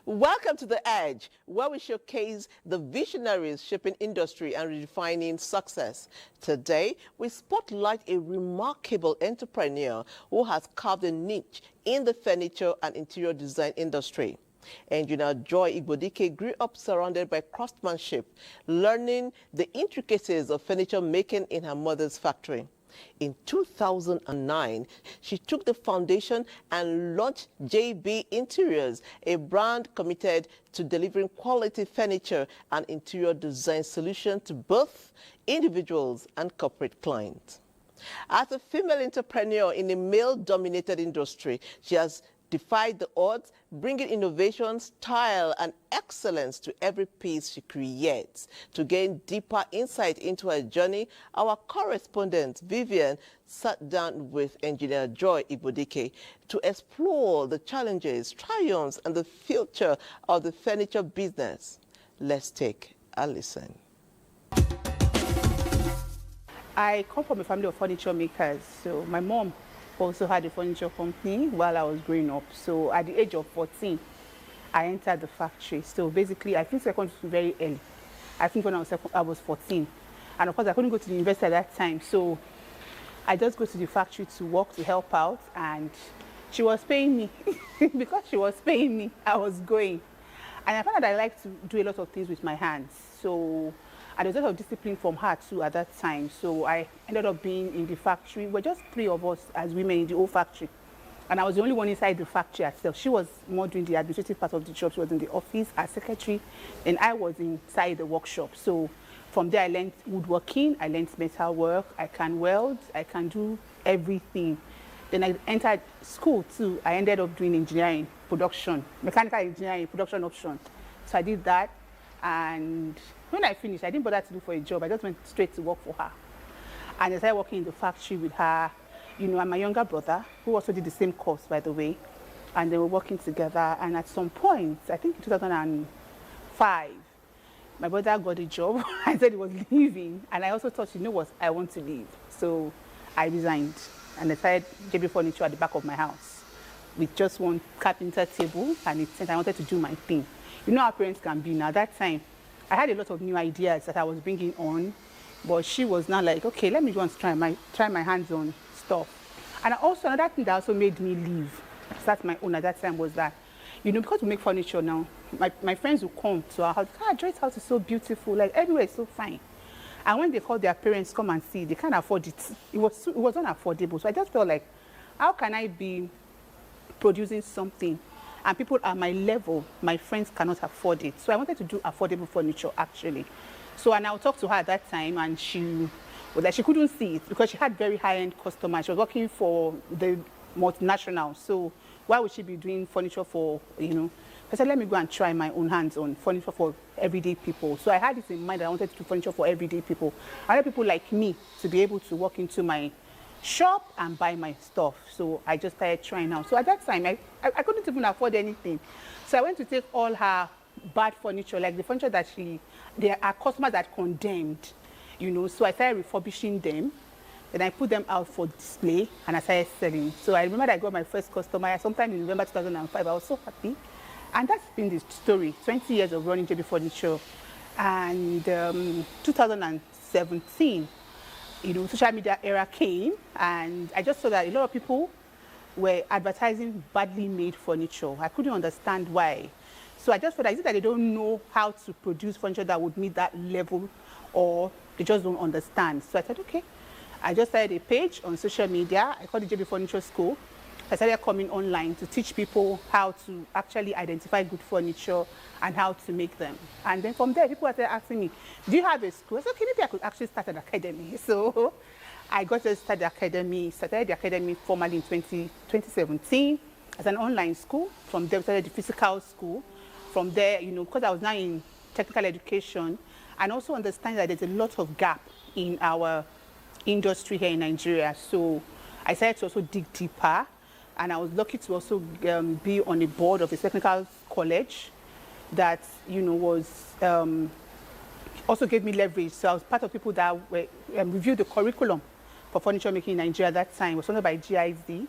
Welcome to The Edge, where we showcase the visionaries shaping industry and redefining success. Today, we spotlight a remarkable entrepreneur who has carved a niche in the furniture and interior design industry. Engineer Joy Igbodike grew up surrounded by craftsmanship, learning the intricacies of furniture making in her mother's factory. In 2009, she took the foundation and launched JB Interiors, a brand committed to delivering quality furniture and interior design solutions to both individuals and corporate clients. As a female entrepreneur in a male-dominated industry, she has defied the odds, bringing innovation, style, and excellence to every piece she creates. To gain deeper insight into her journey, our correspondent Vivian sat down with engineer Joy Igbodike to explore the challenges, triumphs, and the future of the furniture business. Let's take a listen. I come from a family of furniture makers, so my mom also had a furniture company while I was growing up. So at the age of 14, I entered the factory. So basically, I finished secondary school very early. I think when I was 14. And of course, I couldn't go to the university at that time. So I just go to the factory to work, to help out. And she was paying me. Because she was paying me, I was going. And I found that I like to do a lot of things with my hands. So and there was a lot of discipline from her too at that time. So I ended up being in the factory. We're just 3 of us as women in the whole factory. And I was the only one inside the factory herself. She was more doing the administrative part of the job. She was in the office as secretary, and I was inside the workshop. So from there I learned woodworking, I learned metal work, I can weld, I can do everything. Then I entered school too. I ended up doing engineering, production, mechanical engineering, production option. So I did that. And when I finished, I didn't bother to look for a job. I just went straight to work for her. And I started working in the factory with her, you know, and my younger brother, who also did the same course, by the way. And they were working together. And at some point, I think in 2005, my brother got a job. I said he was leaving. And I also thought, you know what, I want to leave. So I resigned. And I started JB Furniture at the back of my house with just one carpenter table. And it said I wanted to do my thing. You know how parents can be now. That time, I had a lot of new ideas that I was bringing on, but she was now like, okay, let me go and try my hands on stuff. And also another thing that also made me leave, start my own at that time, was that, you know, because we make furniture now, my friends will come to our house. Joy's house is so beautiful, like everywhere is so fine. And when they call their parents come and see, they can't afford it. It was unaffordable. So I just felt like, how can I be producing something and people at my level, my friends cannot afford it. So I wanted to do affordable furniture, actually. So and I talked to her at that time, and she was like, she couldn't see it because she had very high-end customers. She was working for the multinational. So why would she be doing furniture for, you know? I said, let me go and try my own hands on furniture for everyday people. So I had this in mind that I wanted to do furniture for everyday people. I wanted people like me to be able to walk into my shop and buy my stuff. So I just started trying out. So at that time, I couldn't even afford anything. So I went to take all her bad furniture, like the furniture that there are customers that condemned, you know. So I started refurbishing them. Then I put them out for display and I started selling. So I remember that I got my first customer sometime in November 2005. I was so happy. And that's been the story, 20 years of running JB Furniture. And 2017, you know, social media era came, and I just saw that a lot of people were advertising badly made furniture. I couldn't understand why. So I just felt like, is it that they don't know how to produce furniture that would meet that level, or they just don't understand? So I said, okay. I just started a page on social media. I called it JB Furniture School. I started coming online to teach people how to actually identify good furniture and how to make them. And then from there, people started asking me, do you have a school? I said, okay, maybe I could actually start an academy. So I got to start the academy, started the academy formally in 2017 as an online school. From there, we started the physical school. From there, you know, because I was now in technical education, and also understanding that there's a lot of gap in our industry here in Nigeria. So I started to also dig deeper. And I was lucky to also be on the board of a technical college that, you know, was also gave me leverage. So I was part of people that were, reviewed the curriculum for furniture making in Nigeria at that time. It was funded by GIZ.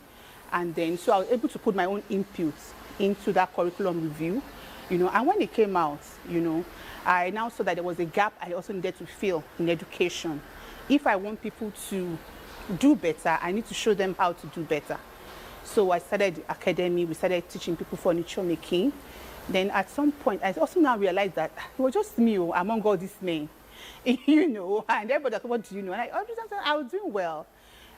And then, so I was able to put my own inputs into that curriculum review. And when it came out, I now saw that there was a gap I also needed to fill in education. If I want people to do better, I need to show them how to do better. So I started the academy, we started teaching people furniture making. Then at some point, I also now realized that it was just me among all these men, and everybody was, what do you know? And I was doing well.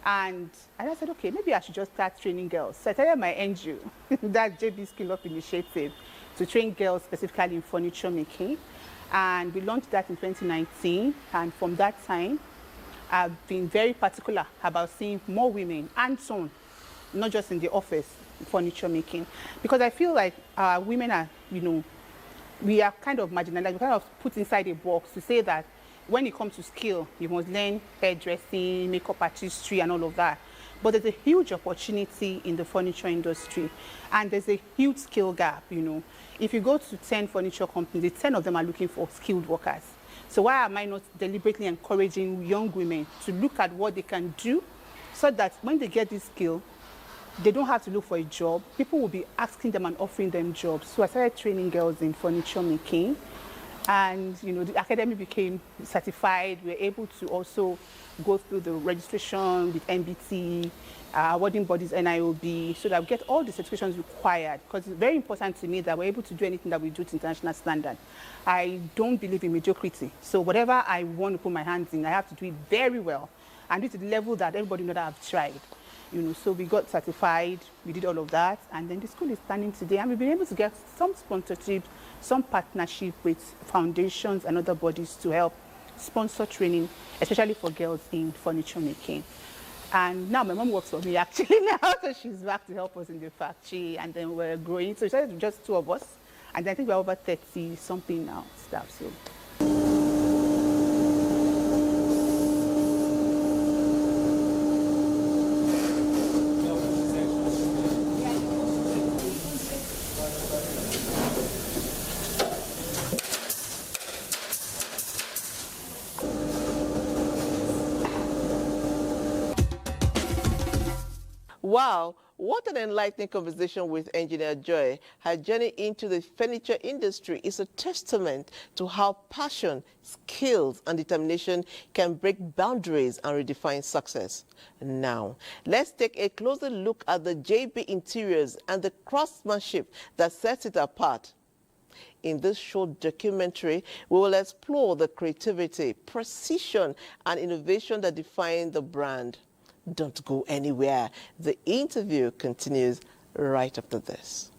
And I said, okay, maybe I should just start training girls. So I started my NGO, that JB Skill Up Initiative, to train girls specifically in furniture making. And we launched that in 2019. And from that time, I've been very particular about seeing more women hands-on, not just in the office, furniture making. Because I feel like women are, we are kind of marginalized, we're kind of put inside a box to say that when it comes to skill, you must learn hairdressing, makeup artistry, and all of that. But there's a huge opportunity in the furniture industry, and there's a huge skill gap, If you go to 10 furniture companies, the 10 of them are looking for skilled workers. So why am I not deliberately encouraging young women to look at what they can do so that when they get this skill, they don't have to look for a job. People will be asking them and offering them jobs. So I started training girls in furniture making. And, the academy became certified. We were able to also go through the registration with MBT, awarding bodies, NIOB, so that we get all the certifications required. Because it's very important to me that we're able to do anything that we do to international standard. I don't believe in mediocrity. So whatever I want to put my hands in, I have to do it very well. And do it to the level that everybody knows that I've tried. So we got certified, we did all of that, and then the school is standing today, and we've been able to get some sponsorship, some partnership with foundations and other bodies to help sponsor training, especially for girls in furniture making. And now my mom works for me actually now, so she's back to help us in the factory, and then we're growing. So it's just two of us, and I think we're over 30 something now staff. So. Wow, what an enlightening conversation with Engineer Joy. Her journey into the furniture industry is a testament to how passion, skills, and determination can break boundaries and redefine success. Now, let's take a closer look at the JB interiors and the craftsmanship that sets it apart. In this short documentary, we will explore the creativity, precision, and innovation that define the brand. Don't go anywhere. The interview continues right after this.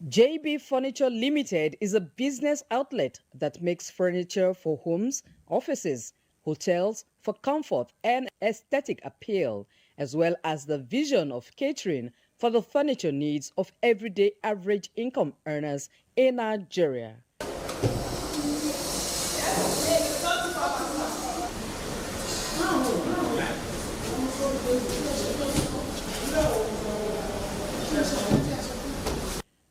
JB Furniture Limited is a business outlet that makes furniture for homes, offices, hotels for comfort and aesthetic appeal, as well as the vision of catering for the furniture needs of everyday average income earners in Nigeria.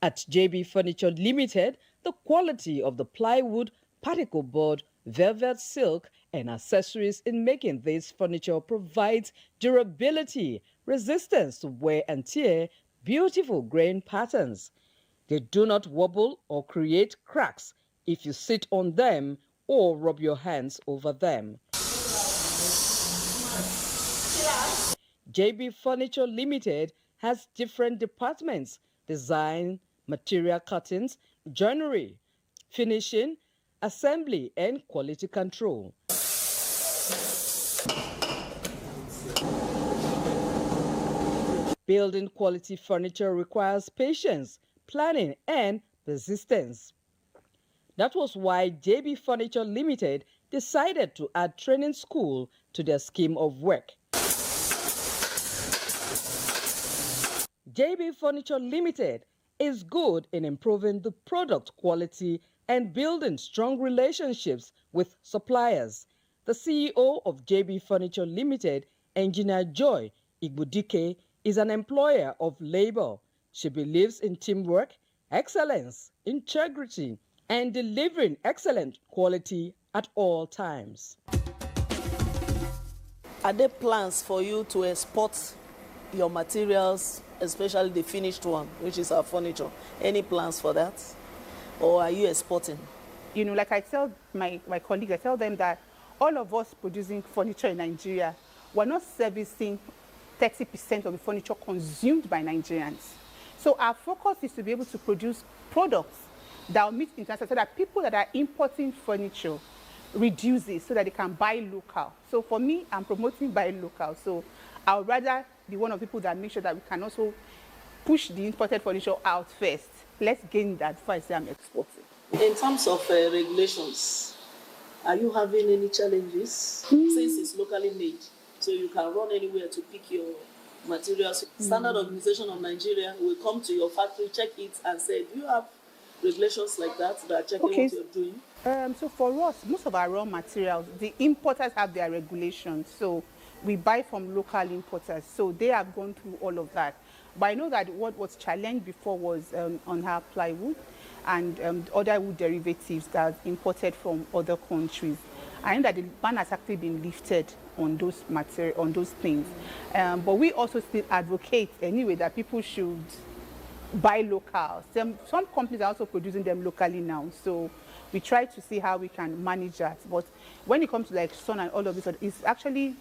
At JB Furniture Limited, the quality of the plywood, particle board, velvet silk, and accessories in making this furniture provides durability, resistance to wear and tear, beautiful grain patterns. They do not wobble or create cracks if you sit on them or rub your hands over them. JB Furniture Limited has different departments: design, material cuttings, joinery, finishing, assembly, and quality control. Building quality furniture requires patience, planning, and persistence. That was why JB Furniture Limited decided to add training school to their scheme of work. JB Furniture Limited is good in improving the product quality and building strong relationships with suppliers. The CEO of JB Furniture Limited, Engineer Joy Igbodike, is an employer of labor. She believes in teamwork, excellence, integrity, and delivering excellent quality at all times. Are there plans for you to export your materials especially the finished one, which is our furniture. Any plans for that? Or are you exporting? You know, like I tell my colleagues, I tell them that all of us producing furniture in Nigeria, we're not servicing 30% of the furniture consumed by Nigerians. So our focus is to be able to produce products that will meet international, so that people that are importing furniture reduce it so that they can buy local. So for me, I'm promoting buy local. So I would rather be one of the people that make sure that we can also push the imported furniture out first. Let's gain that before I say I'm exporting. In terms of regulations, are you having any challenges since it's locally made? So you can run anywhere to pick your materials. Standard Organization of Nigeria will come to your factory, check it, and say, do you have regulations like that are checking what you're doing? So for us, most of our raw materials, the importers have their regulations. So we buy from local importers. So they have gone through all of that. But I know that what was challenged before was on our plywood and other wood derivatives that are imported from other countries. I know that the ban has actually been lifted on those things. But we also still advocate anyway that people should buy local. Some companies are also producing them locally now. So we try to see how we can manage that. But when it comes to like Sun and all of this, it's actually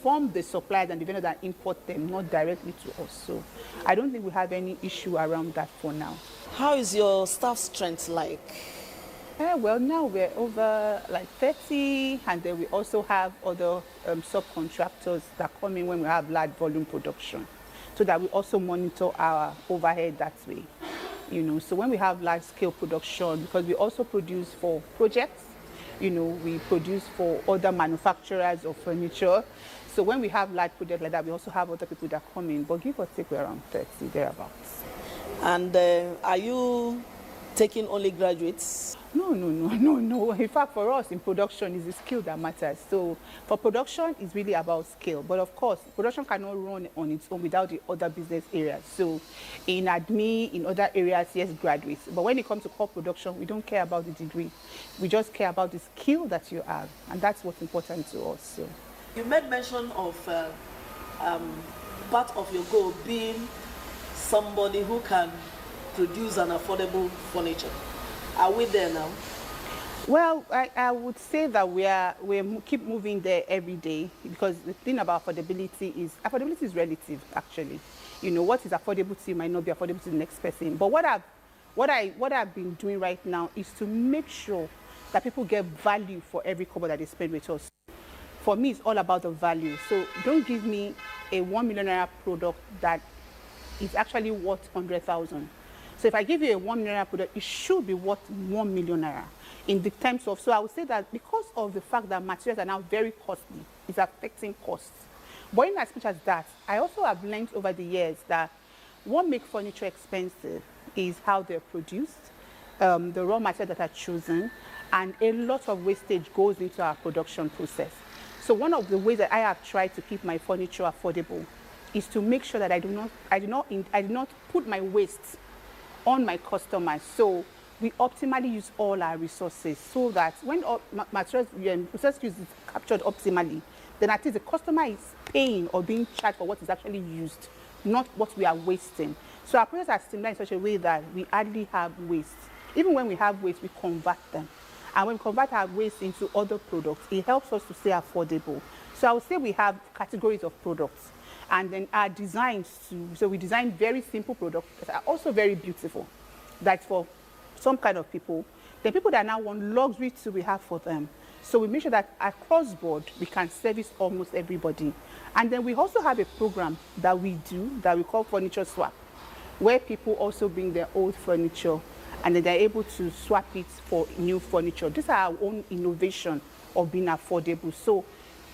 from the suppliers and the vendors that import them, not directly to us. So I don't think we have any issue around that for now. How is your staff strength like? Well, now we're over like 30, and then we also have other subcontractors that come in when we have large volume production, so that we also monitor our overhead that way. You know, so when we have large scale production, because we also produce for projects, you know, we produce for other manufacturers of furniture. So when we have large projects like that, we also have other people that come in, but give or take, we're around 30, thereabouts. And are you taking only graduates? No. In fact, for us in production, it's the skill that matters. So for production, it's really about skill. But of course, production cannot run on its own without the other business areas. So in admin, in other areas, yes, graduates. But when it comes to core production, we don't care about the degree. We just care about the skill that you have. And that's what's important to us. So. You made mention of part of your goal being somebody who can produce an affordable furniture. Are we there now? Well, I would say that we keep moving there every day, because the thing about affordability is relative, actually. You know, what is affordable to you might not be affordable to the next person. But what I've been doing right now is to make sure that people get value for every kobo that they spend with us. For me, it's all about the value. So don't give me a 1 million naira product that is actually worth 100,000. So if I give you a 1 million naira product, it should be worth 1 million naira in the terms of. So I would say that because of the fact that materials are now very costly, it's affecting costs. But in as much as that, I also have learned over the years that what makes furniture expensive is how they're produced, the raw materials that are chosen, and a lot of wastage goes into our production process. So one of the ways that I have tried to keep my furniture affordable is to make sure that I do not put my waste on my customers. So we optimally use all our resources, so that when all materials process use is captured optimally, then at least the customer is paying or being charged for what is actually used, not what we are wasting. So our processes are streamlined in such a way that we hardly have waste. Even when we have waste, we convert them. And when we convert our waste into other products, it helps us to stay affordable. So I would say we have categories of products. And then our designs too. So we design very simple products that are also very beautiful. That's for some kind of people. The people that now want luxury too, we have for them. So we make sure that across board, we can service almost everybody. And then we also have a program that we do that we call Furniture Swap, where people also bring their old furniture and then they're able to swap it for new furniture. This is our own innovation of being affordable. So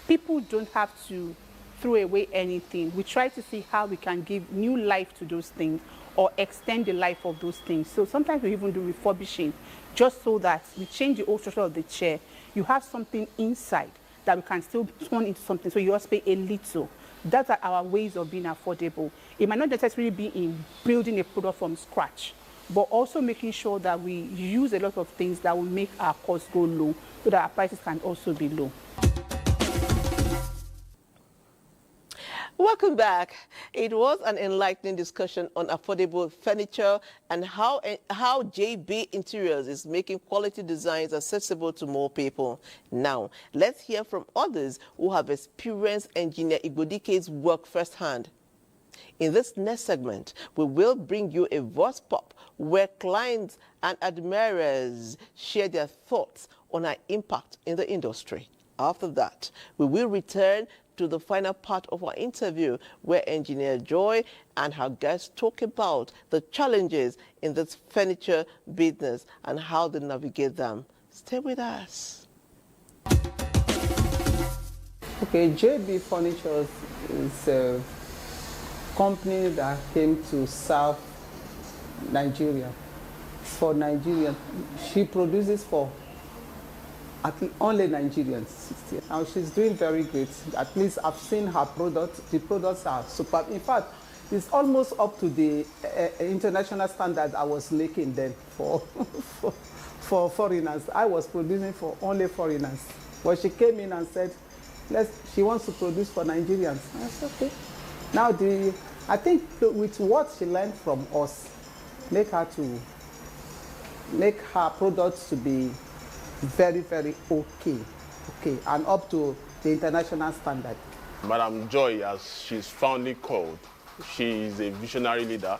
people don't have to throw away anything. We try to see how we can give new life to those things or extend the life of those things. So sometimes we even do refurbishing, just so that we change the old structure of the chair. You have something inside that we can still turn into something, so you just pay a little. That's our ways of being affordable. It might not necessarily be in building a product from scratch, but also making sure that we use a lot of things that will make our costs go low, so that our prices can also be low. Welcome back. It was an enlightening discussion on affordable furniture and how JB Interiors is making quality designs accessible to more people. Now, let's hear from others who have experienced engineer Igbodike's work firsthand. In this next segment, we will bring you a voice pop where clients and admirers share their thoughts on our impact in the industry. After that, we will return to the final part of our interview where Engineer Joy and her guests talk about the challenges in this furniture business and how they navigate them. Stay with us. Okay, JB Furniture is a company that came to serve Nigeria. For Nigeria, she produces for only Nigerians. Now she's doing very great. At least I've seen her products. The products are superb. In fact, it's almost up to the international standards I was making then for foreigners. I was producing for only foreigners. But she came in and said, she wants to produce for Nigerians. I said, okay. Now I think with what she learned from us, make her products to be very, very okay, and up to the international standard. Madam Joy, as she's fondly called, she is a visionary leader.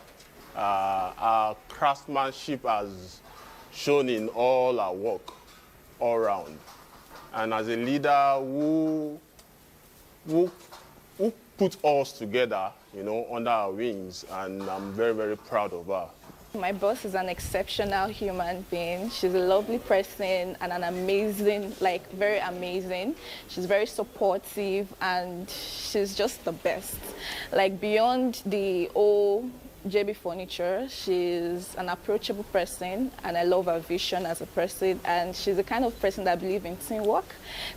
Our craftsmanship has shown in all our work, all round. And as a leader who put us together, under our wings, and I'm very, very proud of her. My boss is an exceptional human being. She's a lovely person and an amazing, very amazing. She's very supportive and she's just the best. Beyond the old JB Furniture, she's an approachable person and I love her vision as a person, and she's the kind of person that believes in teamwork.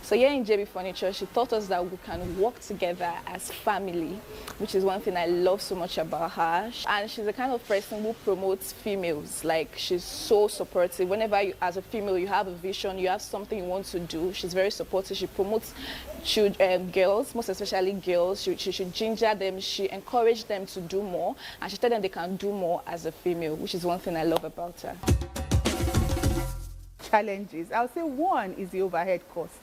So here in JB Furniture, she taught us that we can work together as family, which is one thing I love so much about her. And she's the kind of person who promotes females. She's so supportive. Whenever you, as a female, you have a vision, you have something you want to do, she's very supportive. She promotes girls, most especially girls. She should ginger them, she encouraged them to do more, and she tells them they can do more as a female, which is one thing I love about her. Challenges. I'll say one is the overhead costs.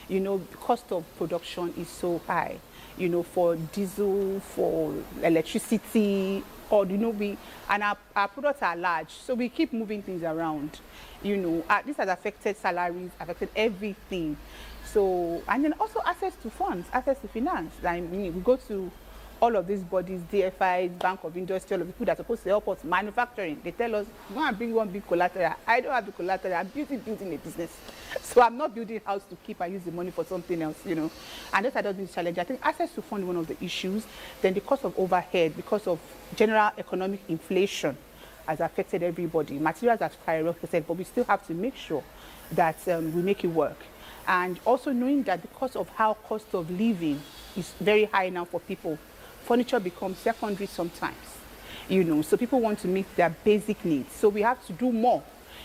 The cost of production is so high. For diesel, for electricity, or and our products are large, so we keep moving things around. This has affected salaries, affected everything. So, and then also access to funds, access to finance. We go to all of these bodies, DFIs, Bank of Industry, all of the people that are supposed to help us manufacturing. They tell us, go and bring one big collateral. I don't have the collateral. I'm building a business. So I'm not building a house to keep and use the money for something else, And that's another challenge. I think access to fund is one of the issues. Then the cost of overhead, because of general economic inflation, has affected everybody. Materials have skyrocketed, but we still have to make sure that we make it work. And also knowing that because of how cost of living is very high now for people, furniture becomes secondary sometimes, so people want to meet their basic needs. So we have to do more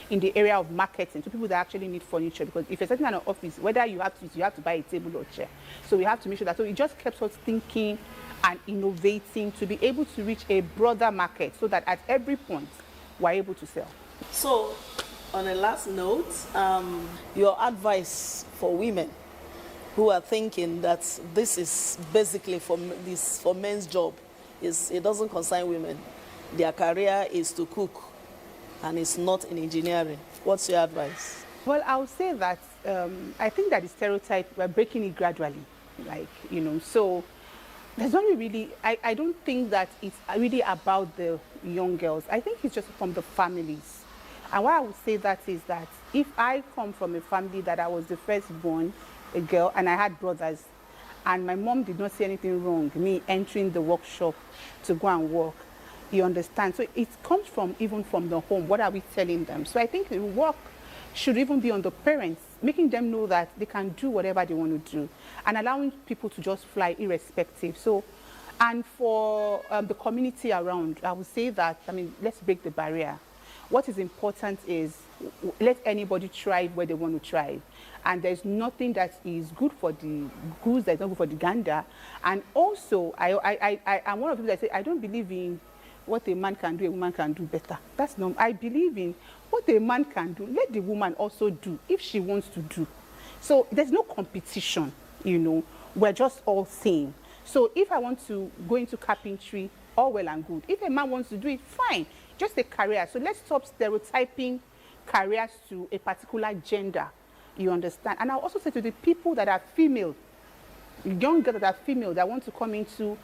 in the area of marketing to people that actually need furniture, because if you're sitting in an office, whether you have to buy a table or chair. So we have to make sure that, so it just keeps us thinking and innovating to be able to reach a broader market so that at every point we're able to sell. So on a last note, your advice for women who are thinking that this is basically for men's job, it doesn't concern women. Their career is to cook and it's not in engineering. What's your advice? Well, I would say that I think that the stereotype, we're breaking it gradually. So there's only really, I don't think that it's really about the young girls. I think it's just from the families. And why I would say that is that if I come from a family that I was the firstborn, a girl, and I had brothers, and my mom did not see anything wrong me entering the workshop to go and work, you understand? So it comes even from the home. What are we telling them? So I think the work should even be on the parents, making them know that they can do whatever they want to do, and allowing people to just fly irrespective. So, and for the community around, I would say that, let's break the barrier What is important is let anybody thrive where they want to thrive. And there's nothing that is good for the goose that's not good for the gander. And also, I'm one of the people that say, I don't believe in what a man can do, a woman can do better. That's not, I believe in what a man can do, let the woman also do if she wants to do. So there's no competition, you know, we're just all same. So if I want to go into carpentry, all well and good. If a man wants to do it, fine, just a career. So let's stop stereotyping careers to a particular gender, you understand? And I'll also say to the people that are female, young girls that are female that want to come into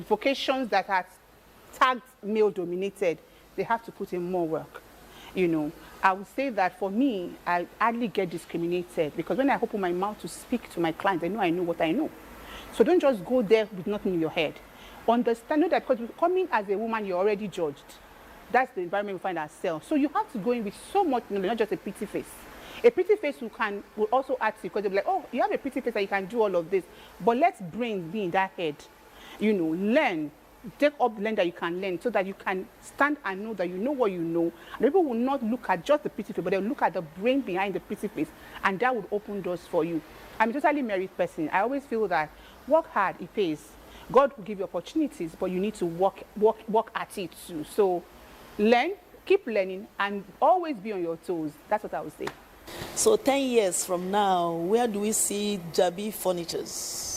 vocations that are tagged male dominated, they have to put in more work. You know, I would say that for me, I hardly get discriminated because when I open my mouth to speak to my clients, I know what I know. So don't just go there with nothing in your head. Understand that because coming as a woman, you're already judged. That's the environment we find ourselves. So you have to go in with so much knowledge, not just a pretty face. A pretty face will also ask you because they'll be like, oh, you have a pretty face and you can do all of this. But let brains be in that head. You know, learn. Take up the learn that you can learn so that you can stand and know that you know what you know. And people will not look at just the pretty face, but they'll look at the brain behind the pretty face, and that would open doors for you. I'm a totally married person. I always feel that work hard, it pays. God will give you opportunities, but you need to work at it too. So learn, keep learning, and always be on your toes. That's what I would say. So 10 years from now, where do we see Jabi Furnitures?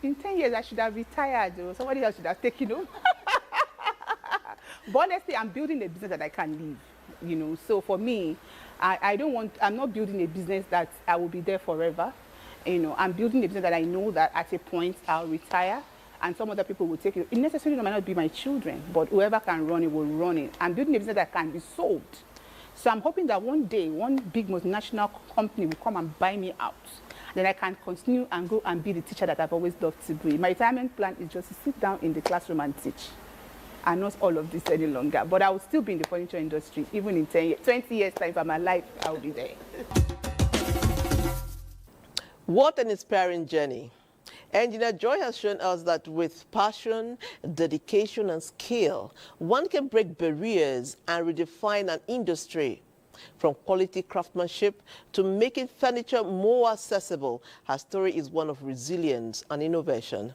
In 10 years, I should have retired, or somebody else should have taken over. But honestly, I'm building a business that I can live, you know. So for me, I'm not building a business that I will be there forever. You know, I'm building a business that I know that at a point I'll retire and some other people will take it. It necessarily might not be my children, but whoever can run it will run it. I'm building a business that can be sold. So I'm hoping that one day, one big multinational company will come and buy me out. Then I can continue and go and be the teacher that I've always loved to be. My retirement plan is just to sit down in the classroom and teach. And not all of this any longer. But I will still be in the furniture industry, even in 10 years, 20 years time for my life, I will be there. What an inspiring journey. Engineer Joy has shown us that with passion, dedication, and skill, one can break barriers and redefine an industry. From quality craftsmanship to making furniture more accessible, her story is one of resilience and innovation.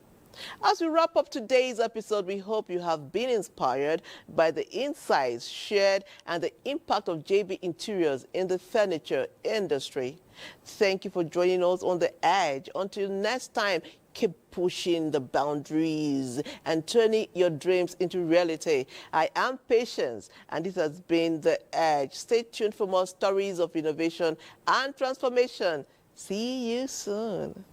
As we wrap up today's episode, we hope you have been inspired by the insights shared and the impact of JB Interiors in the furniture industry. Thank you for joining us on The Edge. Until next time, keep pushing the boundaries and turning your dreams into reality. I am Patience, and this has been The Edge. Stay tuned for more stories of innovation and transformation. See you soon.